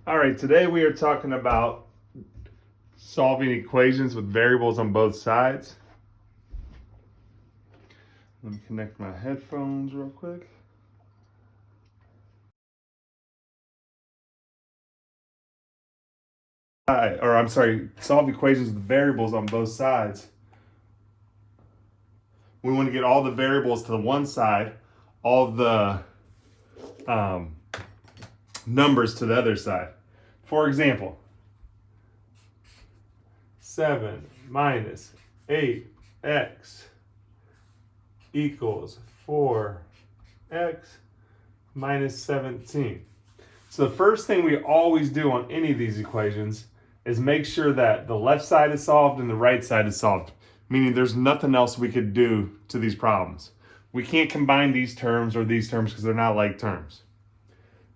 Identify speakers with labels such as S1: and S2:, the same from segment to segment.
S1: All right, today we are talking about solving equations with variables on both sides. Let me connect my headphones real quick. Solve equations with variables on both sides. We want to get all the variables to the one side, all the numbers to the other side. For example, 7 minus 8x equals 4x minus 17. So the first thing we always do on any of these equations is make sure that the left side is solved and the right side is solved, meaning there's nothing else we could do to these problems. We can't combine these terms or these terms because they're not like terms.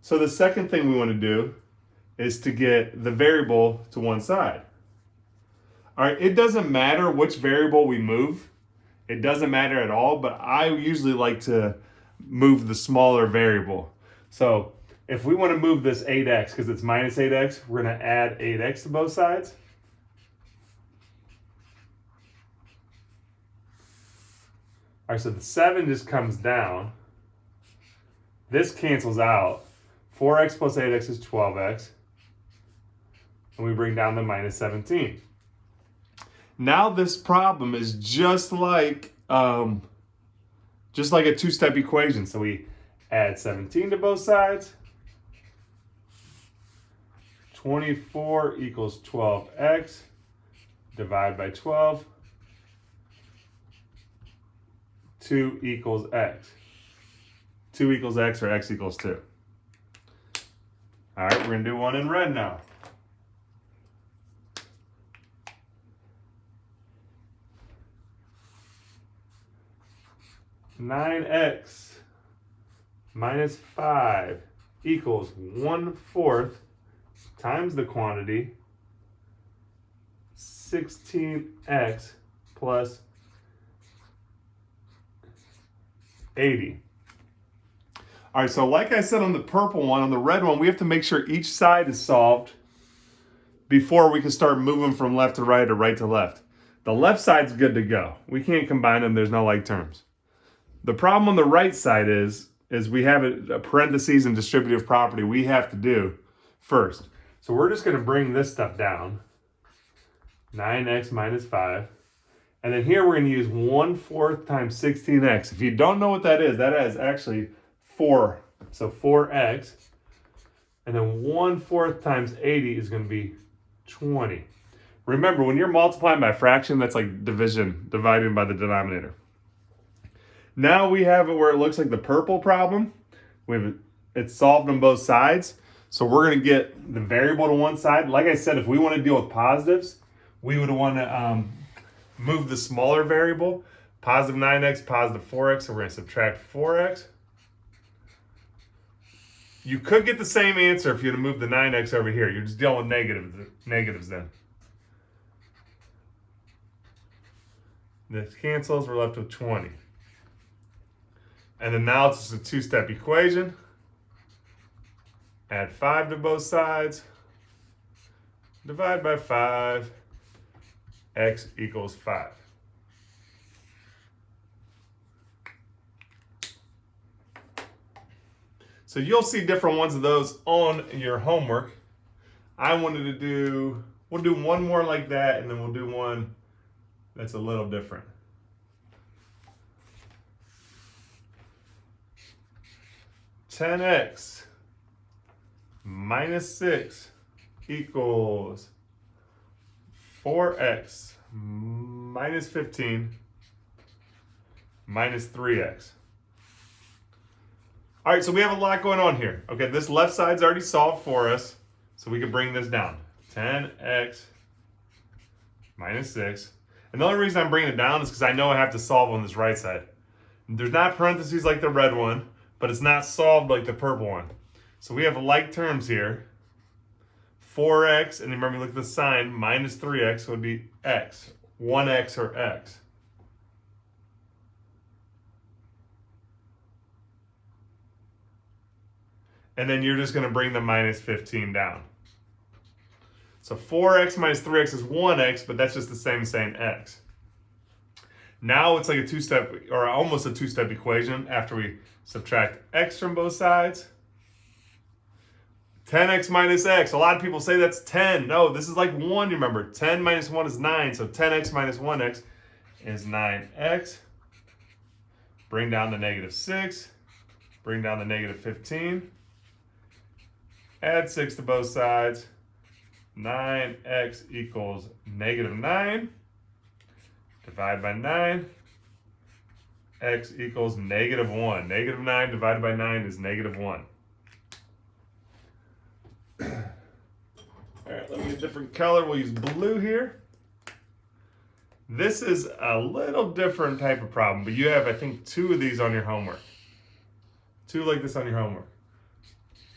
S1: So the second thing we want to do is to get the variable to one side. All right, it doesn't matter which variable we move. It doesn't matter at all, but I usually like to move the smaller variable. So if we want to move this 8x because it's minus 8x, we're going to add 8x to both sides. All right, so the 7 just comes down. This cancels out. 4x plus 8x is 12x. And we bring down the minus 17. Now this problem is just like a two-step equation. So we add 17 to both sides. 24 equals 12x. Divide by 12. 2 equals x. 2 equals x, or x equals 2. All right, we're going to do one in red now. (9x minus 5 equals 1/4 times the quantity 16x plus 80. All right, so like I said on the purple one, on the red one, we have to make sure each side is solved before we can start moving from left to right or right to left. The left side's good to go. We can't combine them. There's no like terms. The problem on the right side is we have a parentheses and distributive property we have to do first. So we're just going to bring this stuff down. 9x minus 5. And then here we're going to use 1/4 times 16x. If you don't know what that is actually 4. So 4x. And then 1/4 times 80 is going to be 20. Remember, when you're multiplying by a fraction, that's like division, dividing by the denominator. Now we have it where it looks like the purple problem. It's solved on both sides. So we're going to get the variable to one side. Like I said, if we want to deal with positives, we would want to move the smaller variable. Positive 9x, positive 4x. So we're going to subtract 4x. You could get the same answer if you were to move the 9x over here. You're just dealing with negatives then. This cancels. We're left with 20. And then now it's just a two-step equation. Add 5 to both sides. Divide by 5. X equals 5. So you'll see different ones of those on your homework. We'll do one more like that, and then we'll do one that's a little different. 10x minus 6 equals 4x minus 15 minus 3x. All right, so we have a lot going on here. Okay, this left side's already solved for us, so we can bring this down. 10x minus 6. And the only reason I'm bringing it down is because I know I have to solve on this right side. There's not parentheses like the red one, but it's not solved like the purple one. So we have like terms here. 4x, and remember, look at the sign, minus 3x would be x. 1x or x. And then you're just going to bring the minus 15 down. So 4x minus 3x is 1x, but that's just the same as saying x. Now it's like a two-step, or almost a two-step equation after we subtract x from both sides. 10x minus x. A lot of people say that's 10. No, this is like 1, remember. 10 minus 1 is 9, so 10x minus 1x is 9x. Bring down the negative 6. Bring down the negative 15. Add 6 to both sides. 9x equals negative 9. Divide by 9. X equals negative 1. Negative 9 divided by 9 is negative 1. All right, let me get a different color. We'll use blue here. This is a little different type of problem, but you have, I think, 2 of these on your homework. 2 like this on your homework.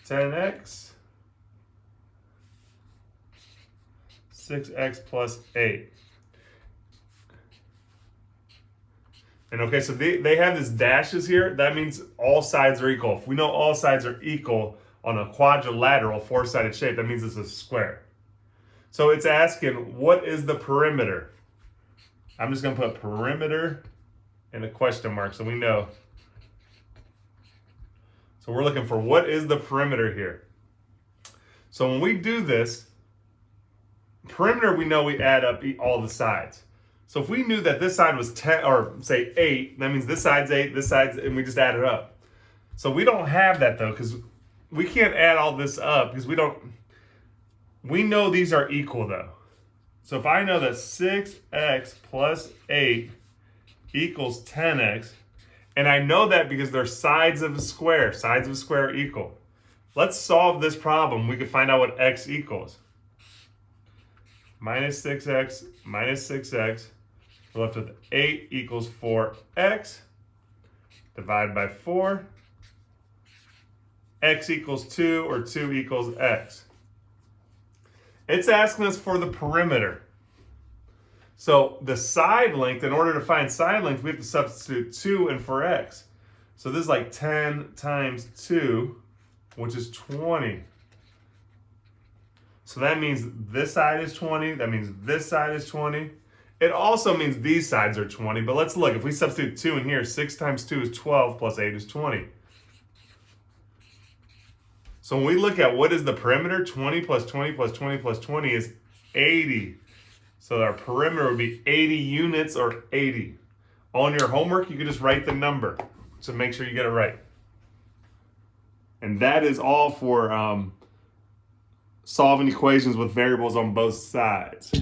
S1: 10x, 6x plus 8. And okay, so they have these dashes here. That means all sides are equal. If we know all sides are equal on a quadrilateral, 4-sided shape, that means it's a square. So it's asking, what is the perimeter? I'm just going to put perimeter and a question mark so we know. So we're looking for what is the perimeter here. So when we do this, perimeter, we know we add up all the sides. So if we knew that this side was 10, or say 8, that means this side's 8, this side's, and we just add it up. So we don't have that though, because we can't add all this up, because we know these are equal though. So if I know that 6x plus 8 equals 10x, and I know that because they're sides of a square. Sides of a square are equal. Let's solve this problem. We can find out what x equals. Minus 6x minus 6x. We're left with 8 equals 4x. Divide by 4. X equals 2, or 2 equals x. It's asking us for the perimeter. So the side length, in order to find side length, we have to substitute 2 and for x. So this is like 10 times 2, which is 20. So that means this side is 20. That means this side is 20. It also means these sides are 20. But let's look. If we substitute 2 in here, 6 times 2 is 12 plus 8 is 20. So when we look at what is the perimeter, 20 plus 20 plus 20 plus 20 is 80. So our perimeter would be 80 units, or 80. On your homework, you can just write the number. So make sure you get it right. And that is all for solving equations with variables on both sides.